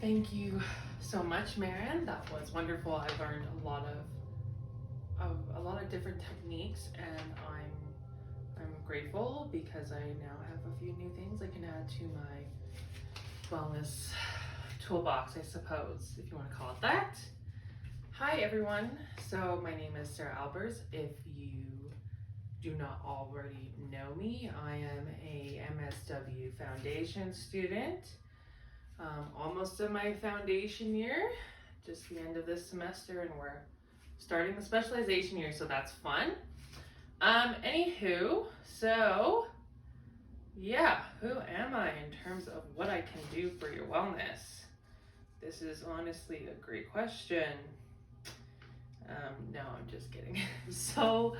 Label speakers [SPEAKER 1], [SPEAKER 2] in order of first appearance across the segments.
[SPEAKER 1] Thank you so much, Marian. That was wonderful. I learned a lot of different techniques, and I'm grateful because I now have a few new things I can add to my wellness toolbox, I suppose, if you want to call it that. Hi, everyone. So my name is Sarah Albers. If you do not already know me, I am a MSW Foundation student. Almost in my foundation year, just the end of this semester, and we're starting the specialization year, so that's fun. Anywho, so yeah, who am I in terms of what I can do for your wellness? This is honestly a great question. No, I'm just kidding. So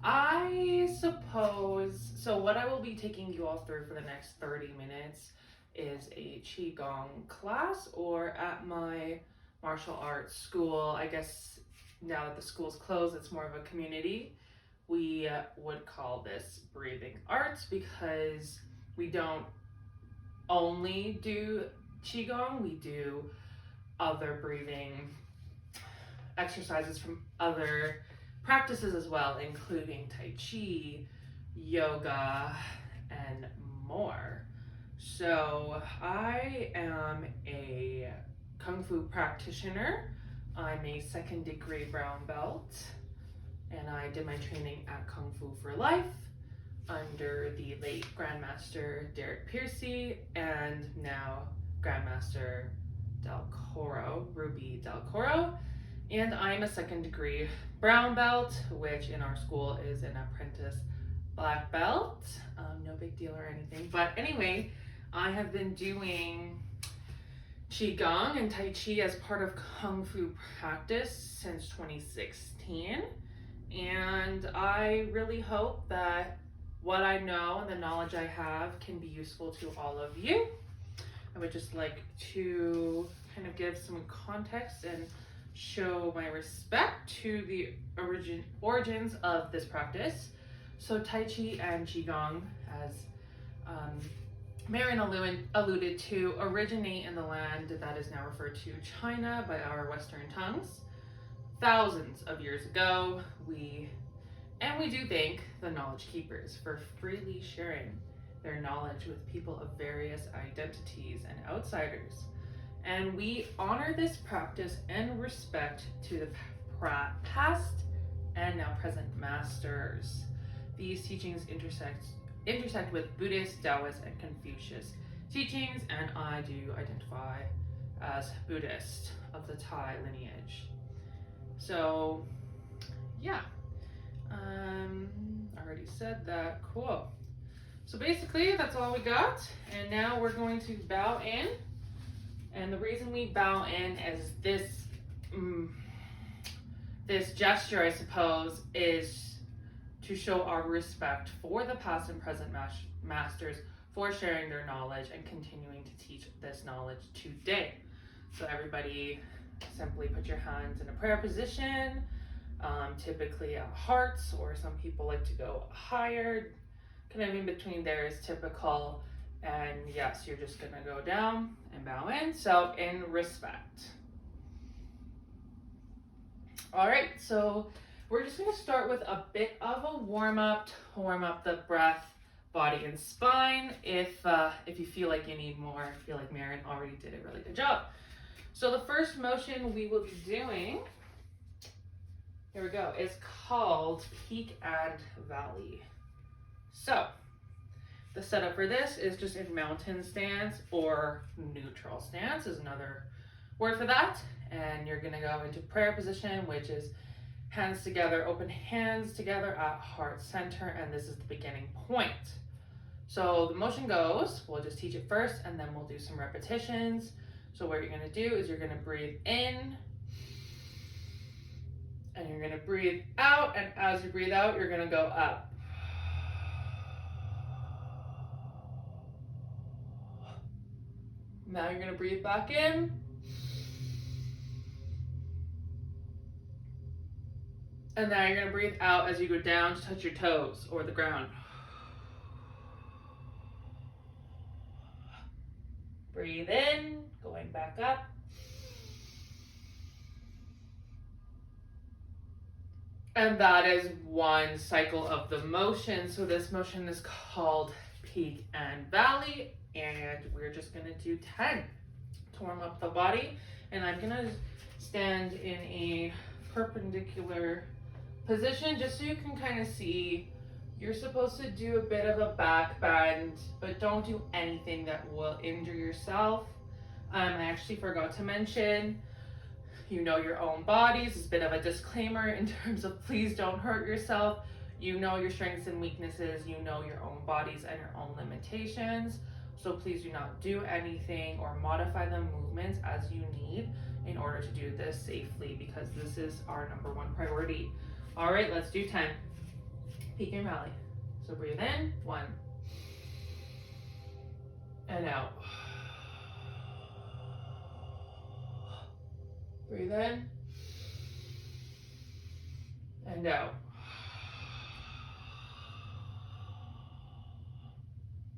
[SPEAKER 1] I suppose, what I will be taking you all through for the next 30 minutes is a Qigong class, or at my martial arts school, I guess now that the school's closed, it's more of a community. We would call this breathing arts because we don't only do Qigong, we do other breathing exercises from other practices as well, including Tai Chi, yoga, and more. So I am a Kung Fu practitioner. I'm a 2nd degree brown belt, and I did my training at Kung Fu for Life under the late Grandmaster Derek Piercy and now Grandmaster Ruby Del Coro. And I'm a 2nd degree brown belt, which in our school is an apprentice black belt. No big deal or anything. But anyway, I have been doing Qigong and Tai Chi as part of Kung Fu practice since 2016. And I really hope that what I know and the knowledge I have can be useful to all of you. I would just like to kind of give some context and show my respect to the origins of this practice. So Tai Chi and Qigong, as Marian alluded to, originate in the land that is now referred to China by our Western tongues. Thousands of years ago, we do thank the knowledge keepers for freely sharing their knowledge with people of various identities and outsiders. And we honor this practice and respect to the past and now present masters. These teachings intersect with Buddhist, Taoist, and Confucius teachings, and I do identify as Buddhist of the Thai lineage. So, yeah, I already said that. Cool. So basically, that's all we got, and now we're going to bow in. And the reason we bow in is this gesture, I suppose, is to show our respect for the past and present masters for sharing their knowledge and continuing to teach this knowledge today. So everybody simply put your hands in a prayer position, typically at hearts, or some people like to go higher. Kind of in between there is typical. And yes, you're just gonna go down and bow in, so in respect. All right, so we're just gonna start with a bit of a warm-up to warm up the breath, body, and spine. If you feel like you need more, I feel like Marian already did a really good job. So the first motion we will be doing, here we go, is called Peak and Valley. So the setup for this is just in mountain stance, or neutral stance is another word for that. And you're gonna go into prayer position, which is hands together, open hands together at heart center, and this is the beginning point. So the motion goes, we'll just teach it first, and then we'll do some repetitions. So what you're gonna do is you're gonna breathe in, and you're gonna breathe out, and as you breathe out, you're gonna go up. Now you're gonna breathe back in. And now you're gonna breathe out as you go down to touch your toes or the ground. Breathe in, going back up. And that is one cycle of the motion. So this motion is called peak and valley, and we're just gonna do 10 to warm up the body. And I'm gonna stand in a perpendicular position just so you can kind of see. You're supposed to do a bit of a back bend, but don't do anything that will injure yourself. I actually forgot to mention, you know your own bodies. It's a bit of a disclaimer in terms of please don't hurt yourself. You know your strengths and weaknesses. You know your own bodies and your own limitations. So please do not do anything or modify the movements as you need in order to do this safely, because this is our number one priority. All right, let's do 10. Peak and valley. So breathe in, 1. And out. Breathe in. And out.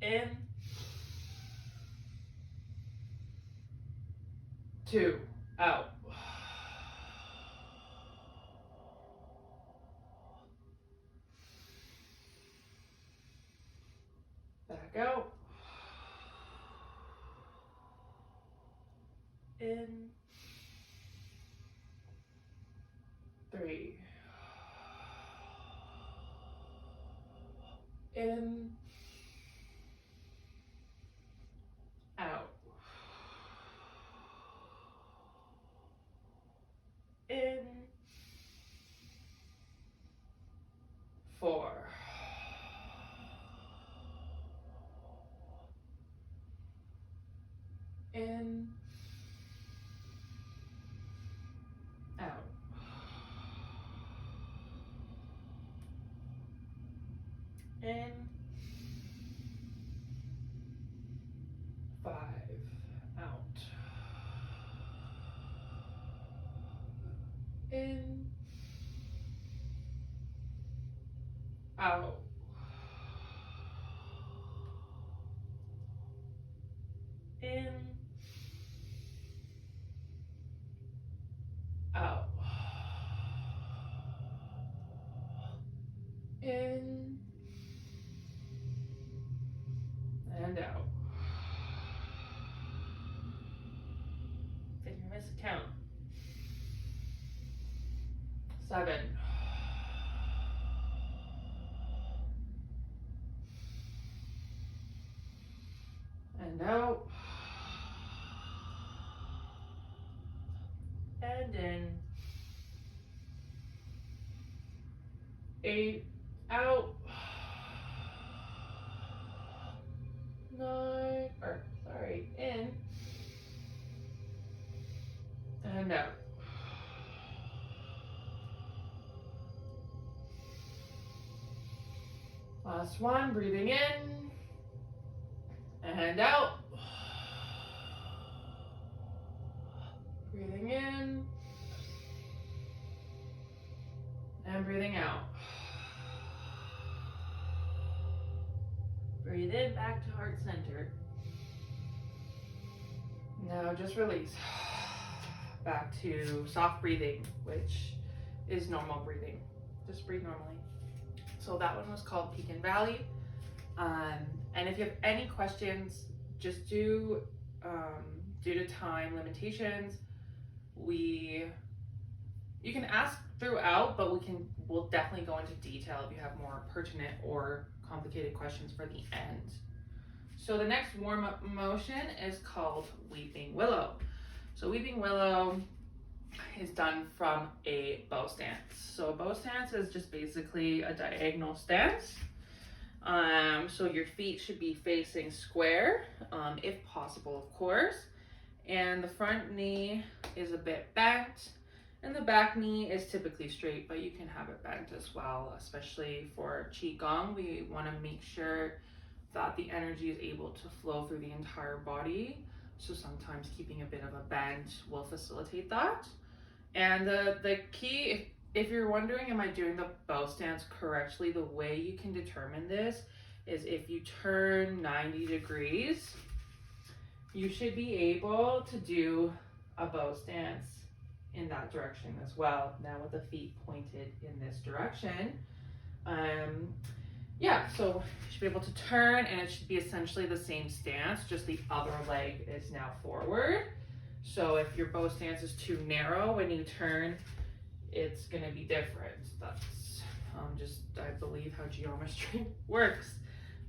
[SPEAKER 1] In. 2. Out. Back out. In. 3. In. Out. In. 4. In. Out. In. 5. Out. In. Out. In. Out. In. And out. If you miss a count. 7. And out. And in. 8. Out. 9. In. And out. Last one, breathing in and out. Breathing in and breathing out. Breathe in back to heart center. Now just release. Back to soft breathing, which is normal breathing. Just breathe normally. So that one was called Peak and Valley. And if you have any questions, just due to time limitations, you can ask throughout, but we'll definitely go into detail if you have more pertinent or complicated questions for the end. So the next warm-up motion is called Weeping Willow. So Weeping Willow is done from a bow stance. So a bow stance is just basically a diagonal stance. So your feet should be facing square, if possible, of course. And the front knee is a bit bent, and the back knee is typically straight, but you can have it bent as well, especially for Qigong. We want to make sure that the energy is able to flow through the entire body. So sometimes keeping a bit of a bend will facilitate that. And the key, if you're wondering, am I doing the bow stance correctly, the way you can determine this is if you turn 90 degrees you should be able to do a bow stance in that direction as well. Now with the feet pointed in this direction. Yeah, so you should be able to turn and it should be essentially the same stance, just the other leg is now forward. So if your bow stance is too narrow when you turn, it's gonna be different. That's just, I believe, how geometry works.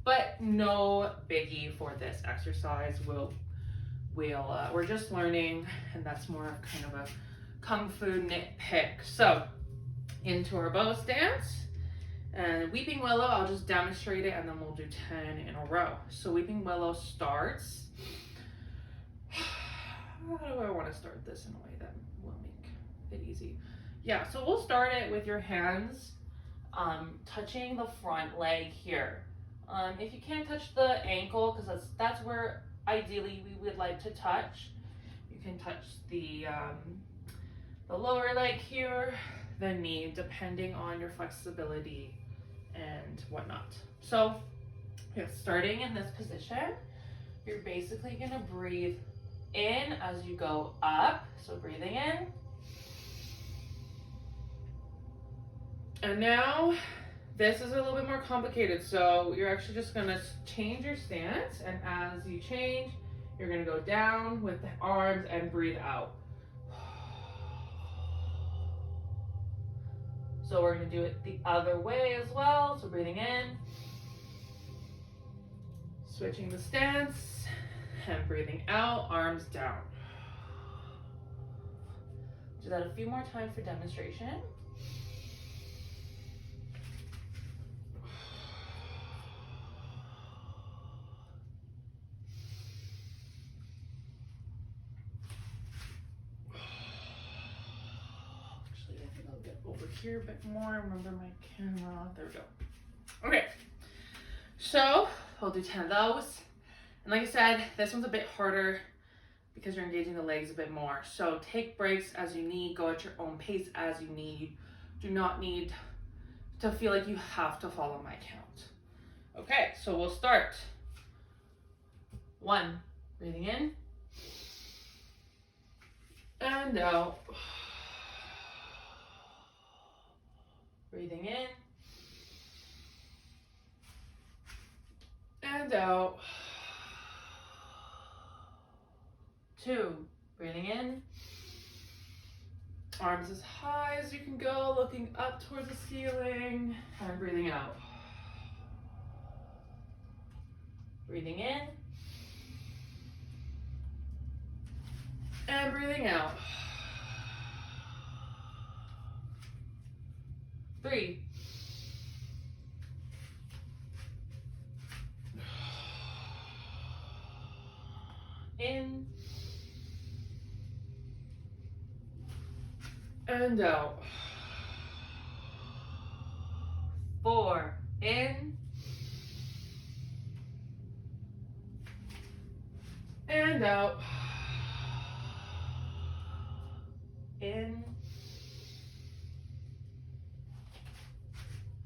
[SPEAKER 1] But no biggie for this exercise. We're just learning, and that's more of kind of a kung fu nitpick. So into our bow stance. And Weeping Willow, I'll just demonstrate it and then we'll do 10 in a row. So Weeping Willow starts. How do I want to start this in a way that will make it easy? Yeah, so we'll start it with your hands touching the front leg here. If you can't touch the ankle, because that's where ideally we would like to touch, you can touch the lower leg here, the knee, depending on your flexibility and whatnot. So yeah, starting in this position, you're basically gonna breathe in as you go up. So breathing in. And now this is a little bit more complicated. So you're actually just gonna change your stance, and as you change, you're gonna go down with the arms and breathe out. So we're gonna do it the other way as well. So breathing in, switching the stance, and breathing out, arms down. Do that a few more times for demonstration. Actually, I think I'll get over here a bit more. Remember my camera. There we go. Okay. So we'll do 10 of those. And like I said, this one's a bit harder because you're engaging the legs a bit more. So take breaks as you need, go at your own pace as you need. You do not need to feel like you have to follow my count. Okay, so we'll start. 1, breathing in and out. Breathing in and out. 2, breathing in. Arms as high as you can go, looking up towards the ceiling, and breathing out. Breathing in and breathing out. 3. In and out. 4, in and out. In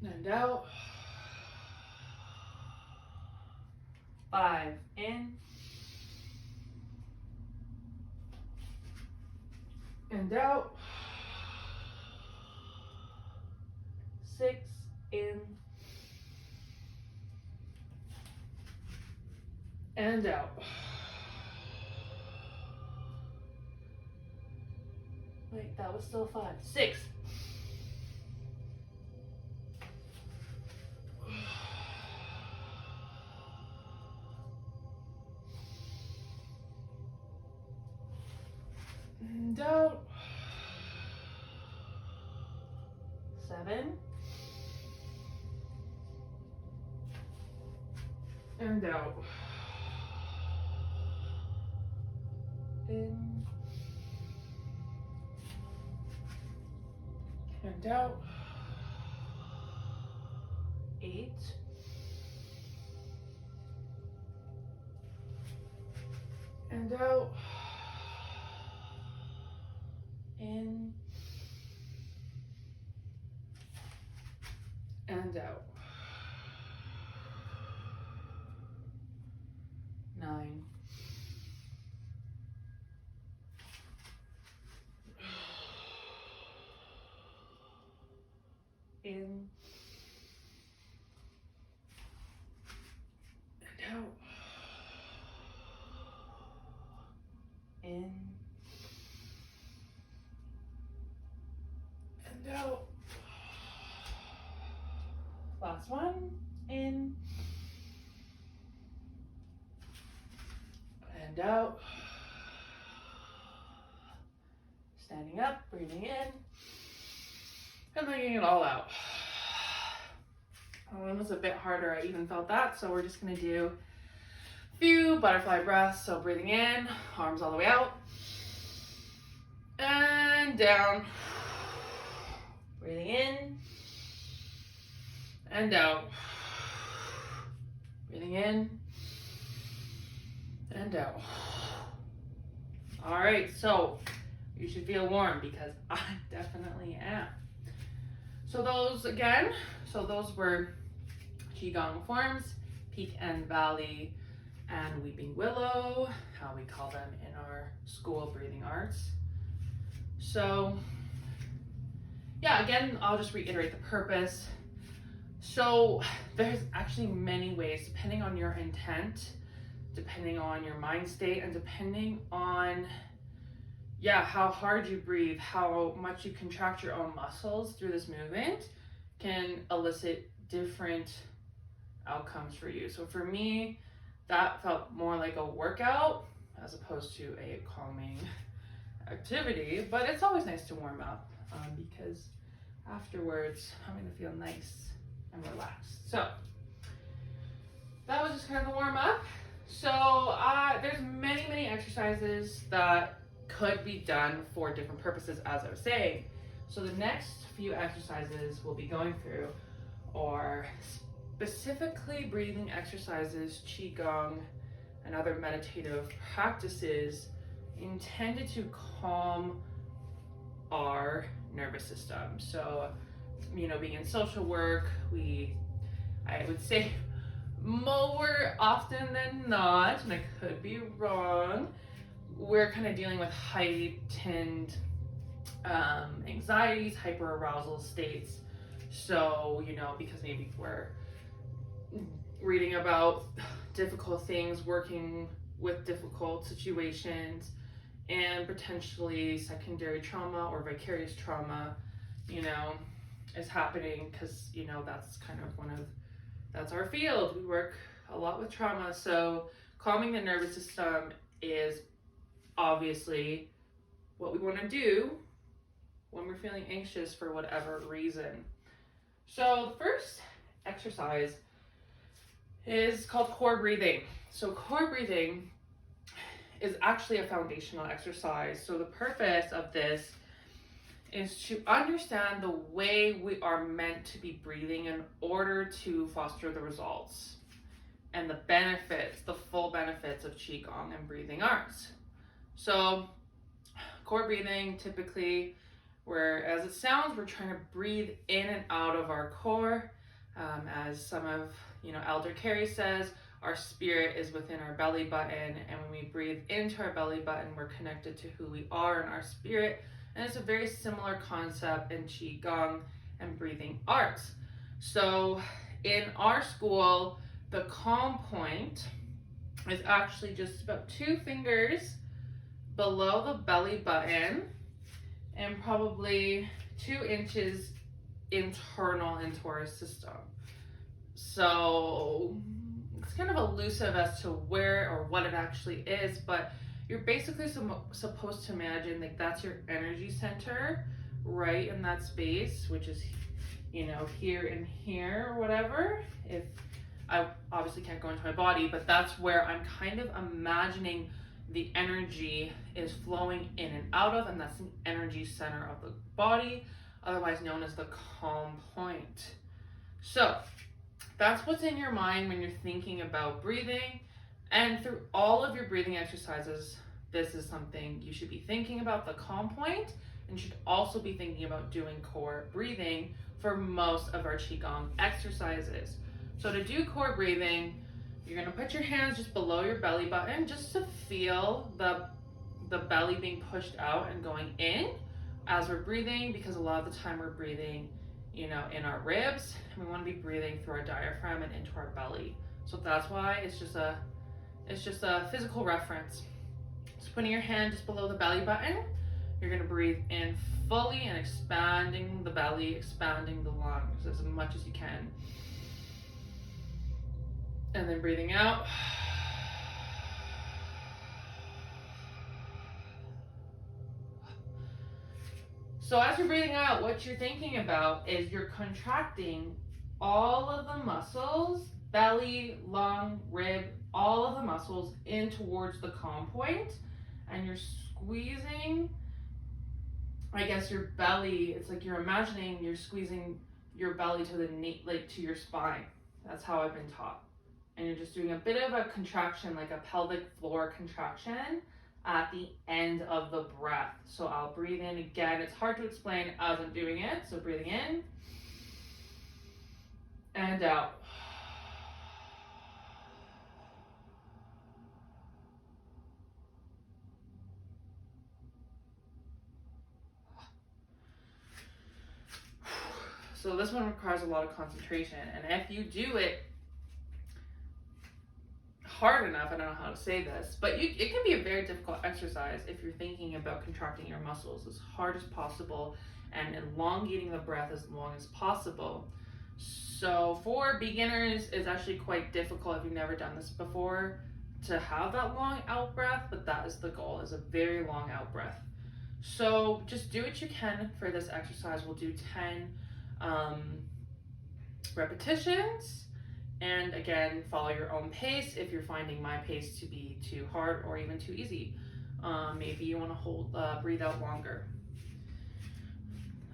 [SPEAKER 1] and out. 5, in and out. 6, in and out. Wait, that was still 5. 6. And out. 7. And out. In and out. 8. And out. In and out. 9. in and out. In and out. Last one. In and out. Standing up, breathing in, and letting it all out. That one was a bit harder. I even felt that. So we're just going to do a few butterfly breaths. So breathing in, arms all the way out, and down. Breathing in, and out. Breathing in, and out. All right, so you should feel warm because I definitely am. So those were Qigong forms, Peak and Valley, and Weeping Willow, how we call them in our school breathing arts. So yeah, again, I'll just reiterate the purpose. So there's actually many ways, depending on your intent, depending on your mind state, and depending on how hard you breathe, how much you contract your own muscles through this movement can elicit different outcomes for you. So for me, that felt more like a workout as opposed to a calming activity, but it's always nice to warm up because afterwards I'm gonna feel nice and relaxed. So that was just kind of the warm up. So there's many exercises that could be done for different purposes, as I was saying. So the next few exercises we'll be going through are specifically breathing exercises, Qigong, and other meditative practices intended to calm our nervous system. So, being in social work, I would say more often than not, and I could be wrong, we're kind of dealing with heightened anxieties, hyperarousal states. So, because maybe we're reading about difficult things, working with difficult situations, and potentially secondary trauma or vicarious trauma, is happening because, that's kind of that's our field. We work a lot with trauma. So calming the nervous system is obviously what we want to do when we're feeling anxious for whatever reason. So the first exercise is called core breathing. So core breathing is actually a foundational exercise. So the purpose of this is to understand the way we are meant to be breathing in order to foster the results and the benefits, the full benefits of Qigong and breathing arts. So core breathing, typically, as it sounds, we're trying to breathe in and out of our core. As some of, Elder Carey says, our spirit is within our belly button, and when we breathe into our belly button, we're connected to who we are in our spirit. And it's a very similar concept in Qigong and breathing arts. So in our school, the calm point is actually just about 2 fingers below the belly button and probably 2 inches internal into our system. So it's kind of elusive as to where or what it actually is, but you're basically supposed to imagine like that's your energy center right in that space, which is, here and here or whatever. If I obviously can't go into my body, but that's where I'm kind of imagining the energy is flowing in and out of, and that's the energy center of the body, otherwise known as the calm point. So that's what's in your mind when you're thinking about breathing. And through all of your breathing exercises, this is something you should be thinking about, the calm point, and you should also be thinking about doing core breathing for most of our Qigong exercises. So to do core breathing, you're gonna put your hands just below your belly button just to feel the belly being pushed out and going in as we're breathing, because a lot of the time we're breathing, in our ribs. And we want to be breathing through our diaphragm and into our belly. So that's why it's just a physical reference. So putting your hand just below the belly button, you're going to breathe in fully and expanding the belly, expanding the lungs as much as you can. And then breathing out. So as you're breathing out, what you're thinking about is you're contracting all of the muscles, belly, lung, rib, all of the muscles in towards the calm point, and you're squeezing, I guess, your belly. It's like you're imagining you're squeezing your belly to the knee, like to your spine. That's how I've been taught. And you're just doing a bit of a contraction, like a pelvic floor contraction at the end of the breath. So I'll breathe in again. It's hard to explain as I'm doing it. So breathing in and out. So this one requires a lot of concentration, and if you do it hard enough, I don't know how to say this, but it can be a very difficult exercise if you're thinking about contracting your muscles as hard as possible and elongating the breath as long as possible. So for beginners, it's actually quite difficult if you've never done this before to have that long out breath, but that is the goal, is a very long out breath. So just do what you can for this exercise. We'll do 10 repetitions. And again, follow your own pace if you're finding my pace to be too hard or even too easy. Maybe you want to breathe out longer.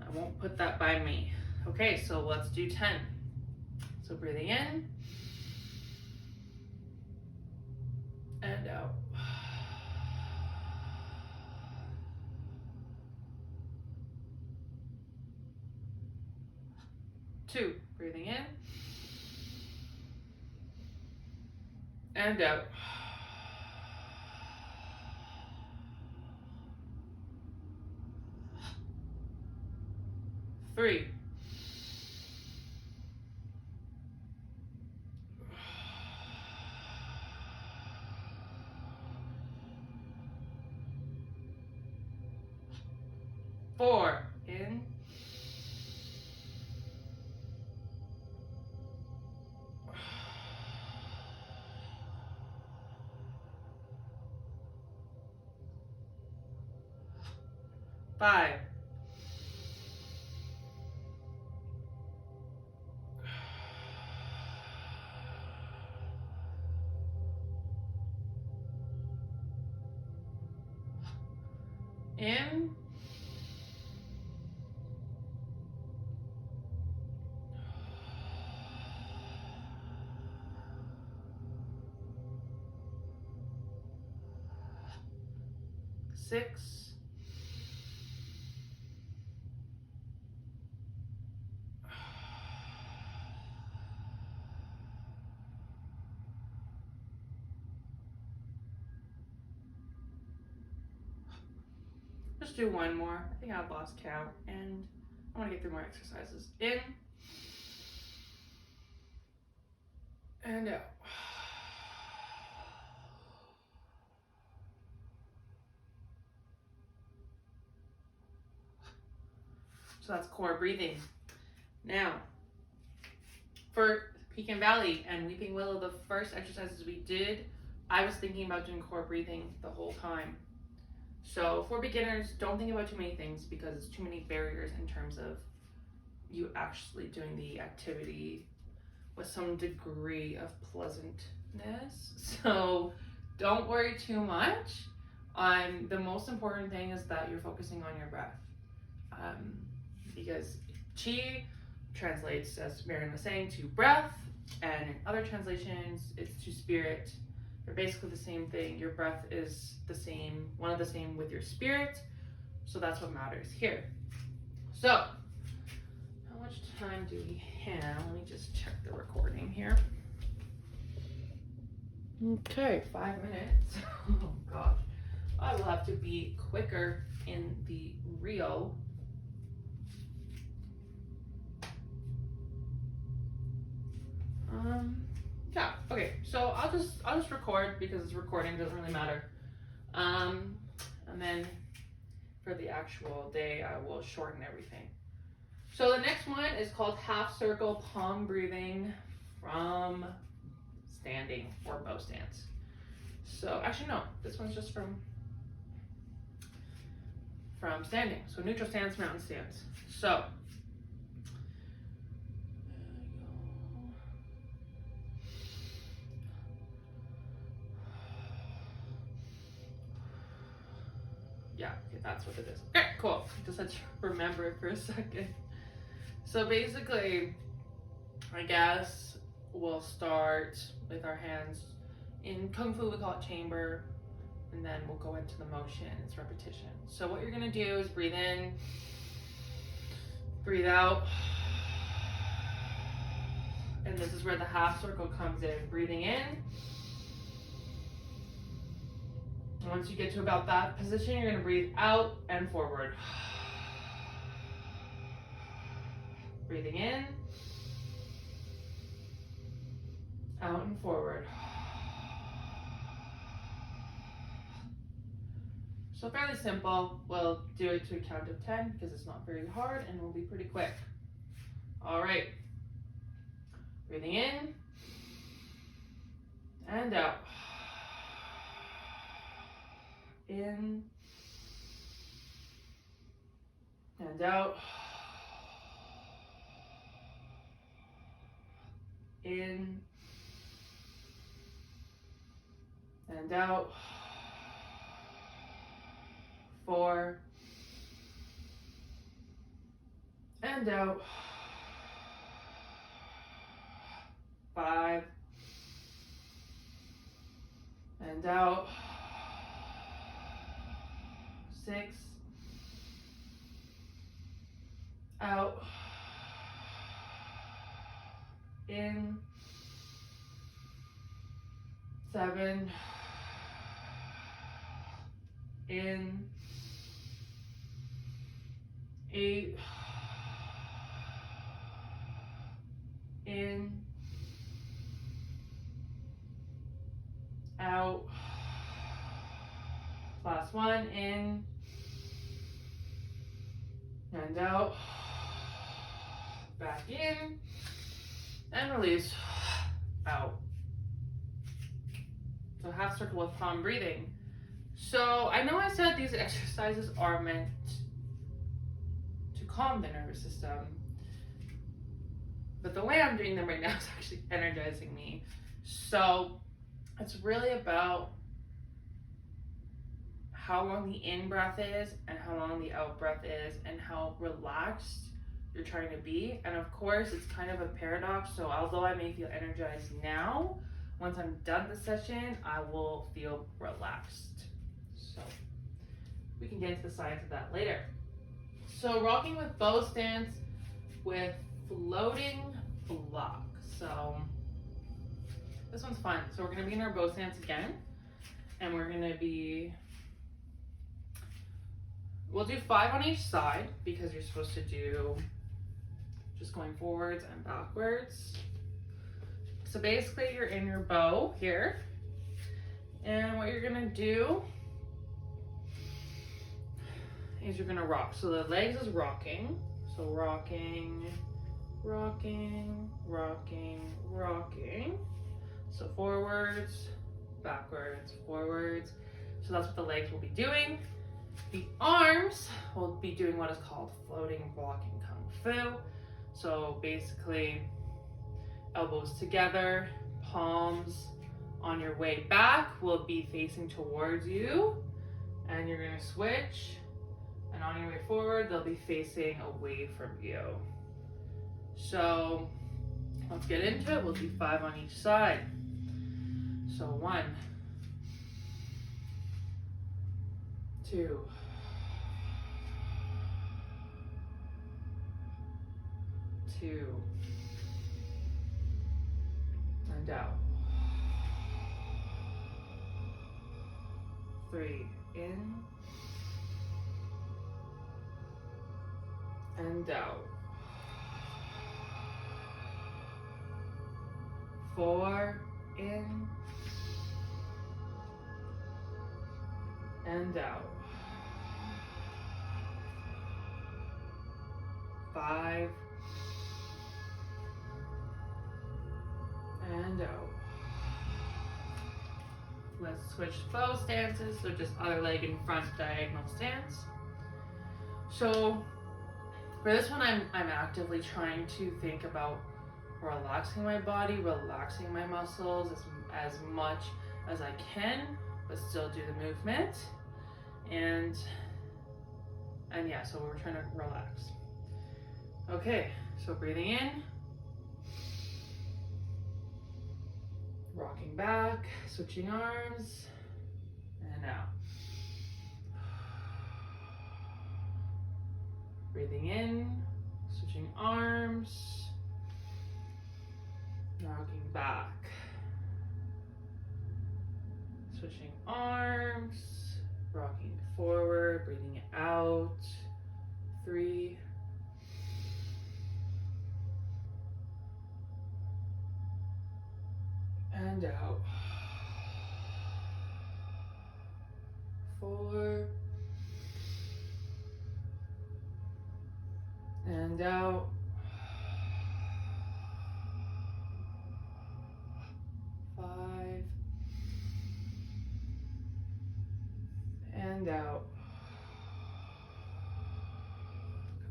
[SPEAKER 1] I won't put that by me. Okay, so let's do 10. So breathing in and out. 2, breathing in and out. 3. 4, in. 5. 6. 'Just do one more. I think I've lost count, and I want to get through more exercises. In and out. So that's core breathing. Now, for Peak and Valley and Weeping Willow, the first exercises we did, I was thinking about doing core breathing the whole time. So for beginners, don't think about too many things because it's too many barriers in terms of you actually doing the activity with some degree of pleasantness. So don't worry too much. The most important thing is that you're focusing on your breath. Because Chi translates, as Marion was saying, to breath, and in other translations, it's to spirit. They're basically the same thing. Your breath is the same, one of the same with your spirit, so that's what matters here. So, how much time do we have? Let me just check the recording here. Okay, 5 minutes. Oh gosh, I will have to be quicker in the reel. Yeah, okay, so I'll just record because it's recording, it doesn't really matter. And then for the actual day, I will shorten everything. So the next one is called half circle palm breathing from standing or bow stance. So actually no, this one's just from standing. So neutral stance, mountain stance. So yeah, okay, that's what it is. Okay, cool. Just had to remember it for a second. So basically, I guess we'll start with our hands. In Kung Fu, we call it chamber, and then we'll go into the motion. It's repetition. So what you're gonna do is breathe in, breathe out, and this is where the half circle comes in. Breathing in. Once you get to about that position, you're gonna breathe out and forward. Breathing in, out and forward. So fairly simple. We'll do it to a count of 10 because it's not very hard and we'll be pretty quick. All right. Breathing in and out. In and out. In and out. 4 and out. 5 and out. 6 out. In. 7 in. 8 in. Out. Last one, in and out. Back in and release. Out. So half circle with palm breathing. So I know I said these exercises are meant to calm the nervous system, but the way I'm doing them right now is actually energizing me. So it's really about how long the in breath is and how long the out breath is and how relaxed you're trying to be. And of course, it's kind of a paradox. So although I may feel energized now, once I'm done the session, I will feel relaxed. So we can get into the science of that later. So rocking with bow stance with floating block. So this one's fun. So we're gonna be in our bow stance again, and we're gonna be, we'll do 5 on each side because you're supposed to do just going forwards and backwards. So basically you're in your bow here, and what you're gonna do is you're gonna rock. So the legs is rocking. So rocking, rocking, rocking, rocking. So forwards, backwards, forwards. So that's what the legs will be doing. The arms will be doing what is called floating blocking kung fu. So basically, elbows together, palms on your way back will be facing towards you, and you're gonna switch, and on your way forward, they'll be facing away from you. So let's get into it. We'll do 5 on each side. So 1, 2, 2, and out. 3, in and out. 4, in and out. 5 and out. Let's switch to bow stances, so just other leg in front, diagonal stance. So for this one, I'm actively trying to think about relaxing my body, relaxing my muscles as much as I can, but still do the movement. And yeah, so we're trying to relax. Okay, so breathing in, rocking back, switching arms, and out. Breathing in, switching arms, rocking back, switching arms, rocking forward, breathing out. 3, and out. 4, and out. 5, and out.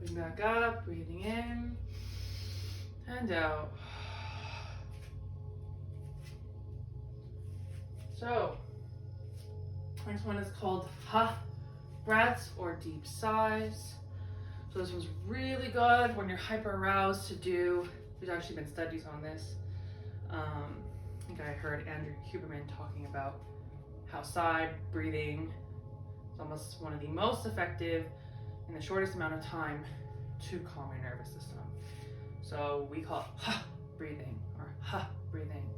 [SPEAKER 1] Coming back up, breathing in and out. So, next one is called ha breaths or deep sighs. So this one's really good when you're hyper aroused to do. There's actually been studies on this. I think I heard Andrew Huberman talking about how sigh breathing is almost one of the most effective in the shortest amount of time to calm your nervous system. So we call it ha breathing or ha breathing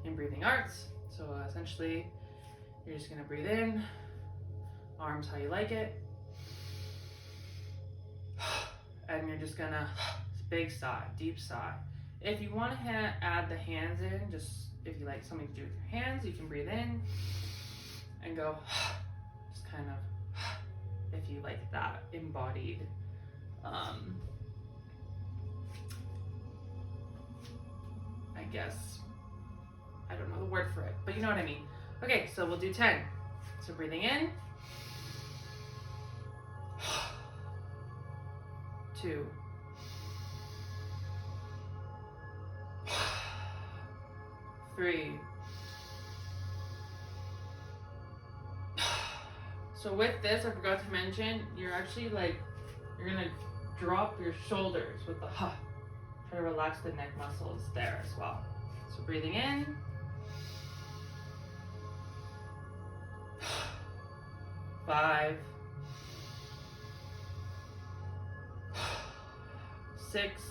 [SPEAKER 1] in breathing arts. So essentially, you're just gonna breathe in, arms how you like it, and you're just gonna big sigh, deep sigh. If you want to add the hands in, just if you like something to do with your hands, you can breathe in and go just kind of, if you like that embodied I guess, I don't know the word for it, but you know what I mean. Okay, so we'll do 10. So breathing in, 2, 3. So with this, I forgot to mention, you're actually you're gonna drop your shoulders with the ha. Try to relax the neck muscles there as well. So breathing in, 5, 6,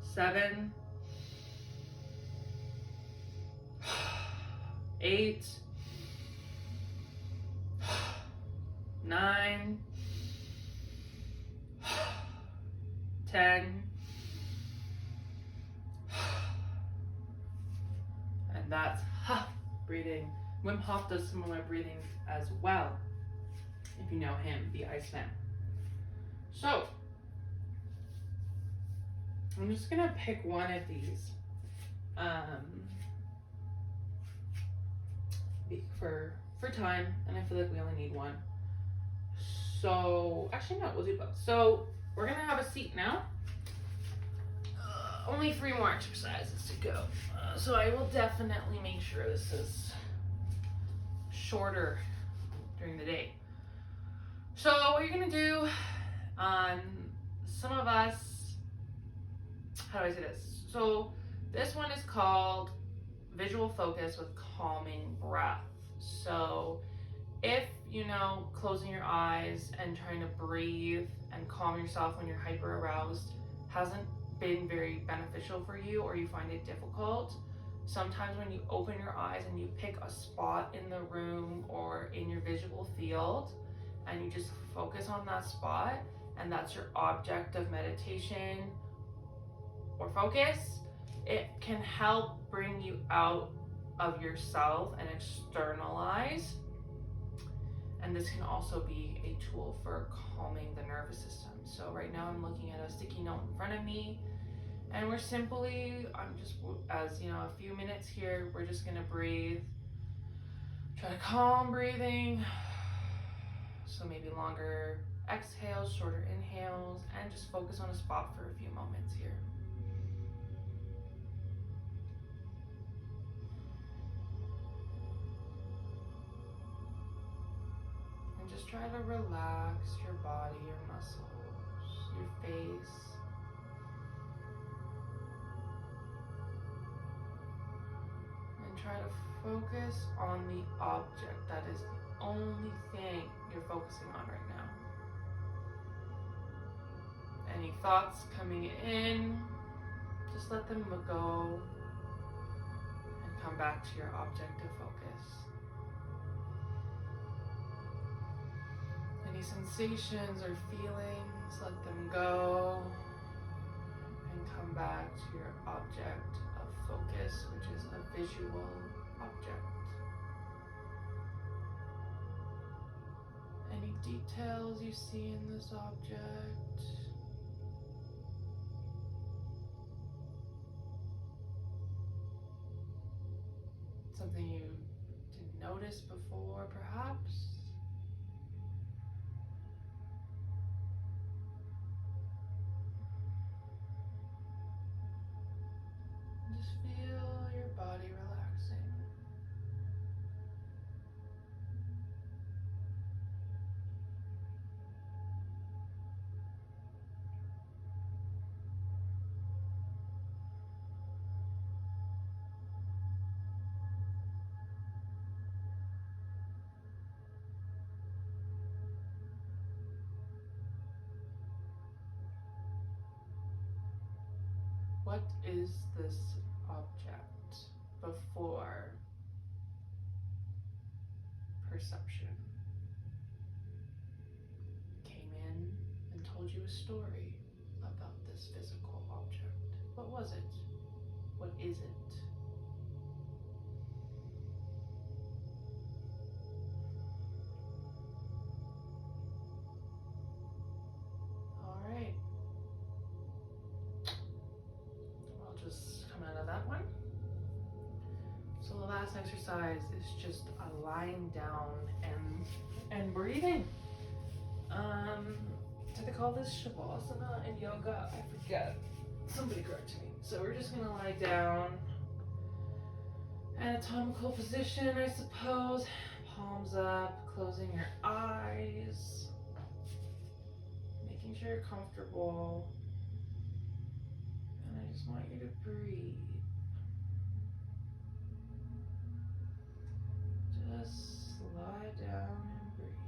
[SPEAKER 1] 7, 8, 9, 10, and that's ha breathing. Wim Hof does similar breathing as well, if you know him, the Iceman. So I'm just gonna pick one of these for time, and I feel like we only need one. So actually no, we'll do both. So we're gonna have a seat now. Only 3 more exercises to go. So I will definitely make sure this is shorter during the day. So what you're gonna do, some of us, how do I say this? So this one is called visual focus with calming breath. So if, closing your eyes and trying to breathe and calm yourself when you're hyper aroused hasn't been very beneficial for you, or you find it difficult, sometimes when you open your eyes and you pick a spot in the room or in your visual field and you just focus on that spot, and that's your object of meditation or focus, it can help bring you out of yourself and externalize. And this can also be a tool for calming the nervous system. So right now I'm looking at a sticky note in front of me, and we're simply, as you know, a few minutes here, we're just gonna breathe. Try to calm breathing. So maybe longer exhales, shorter inhales, and just focus on a spot for a few moments here. And just try to relax your body, your muscles, your face. And try to focus on the object. That is the only thing you're focusing on right now. Any thoughts coming in, just let them go and come back to your object of focus. Any sensations or feelings, let them go and come back to your object of focus, which is a visual object. Any details you see in this object? Something you didn't notice before, perhaps? Just feel your body relaxing. What is this object before perception? Came in and told you a story about this physical object. What was it? What is it? All right. I'll just come out of that one. So the last exercise is just lying down and breathing. Do they call this Shavasana in yoga? I forget. Somebody correct me. So we're just gonna lie down. Anatomical position, I suppose. Palms up, closing your eyes. Making sure you're comfortable. And I just want you to breathe. Just lie down and breathe.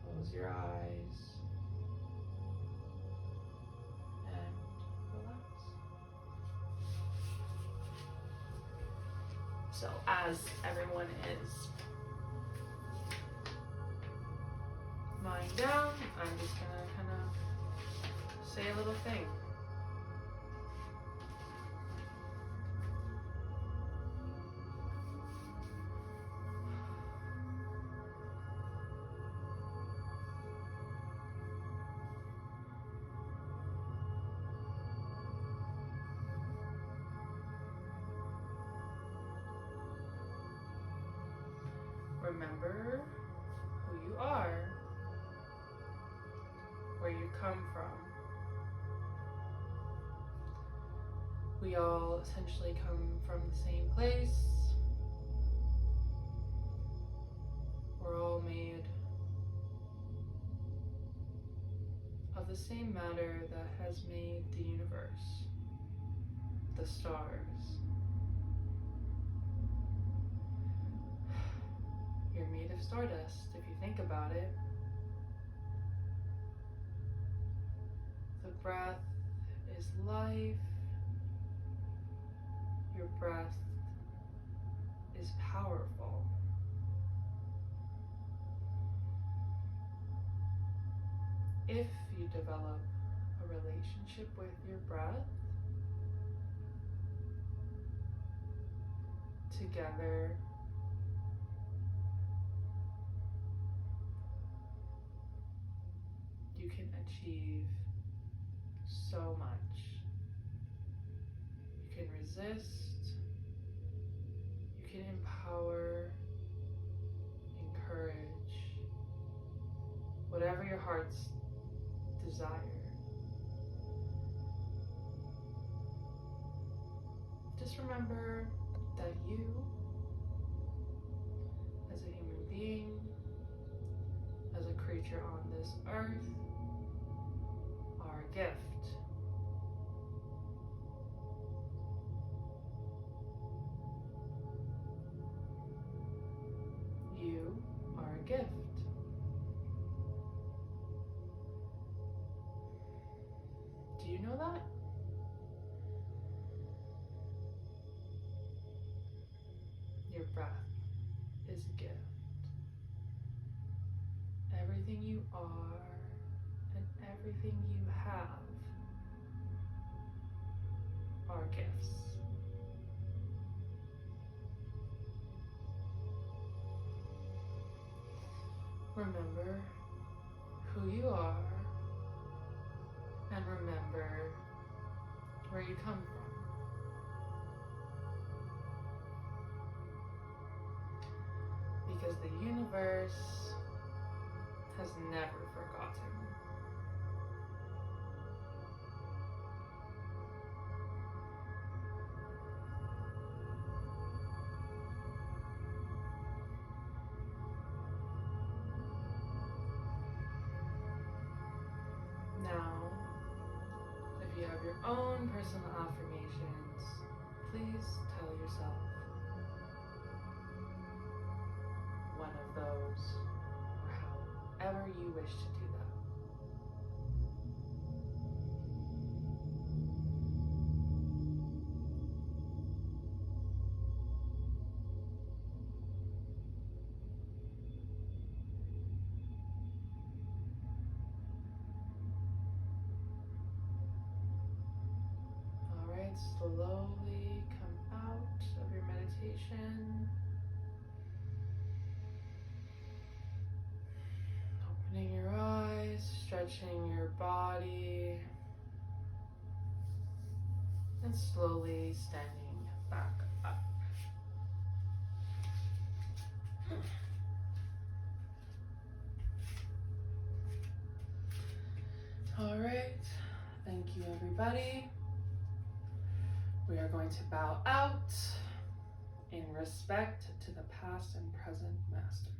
[SPEAKER 1] Close your eyes and relax. So as everyone is lying down, I'm just gonna kind of say a little thing. Remember who you are, where you come from. We all essentially come from the same place. We're all made of the same matter that has made the universe, the stars. You're made of stardust, if you think about it. The breath is life. Your breath is powerful. If you develop relationship with your breath. Together, you can achieve so much. You can resist, you can empower, encourage, whatever your heart's desire. Just remember that you, as a human being, as a creature on this earth, are a gift. You are a gift. Do you know that? Your breath is a gift. Everything you are and everything you have are gifts. Remember who you are and remember where you come from. Because the universe has never forgotten. Now, if you have your own personal affirmations, please tell yourself one of those, or however you wish to do that. All right, slowly come out of your meditation. Opening your eyes, stretching your body, and slowly standing back up. All right, thank you everybody. We are going to bow out in respect to the past and present masters.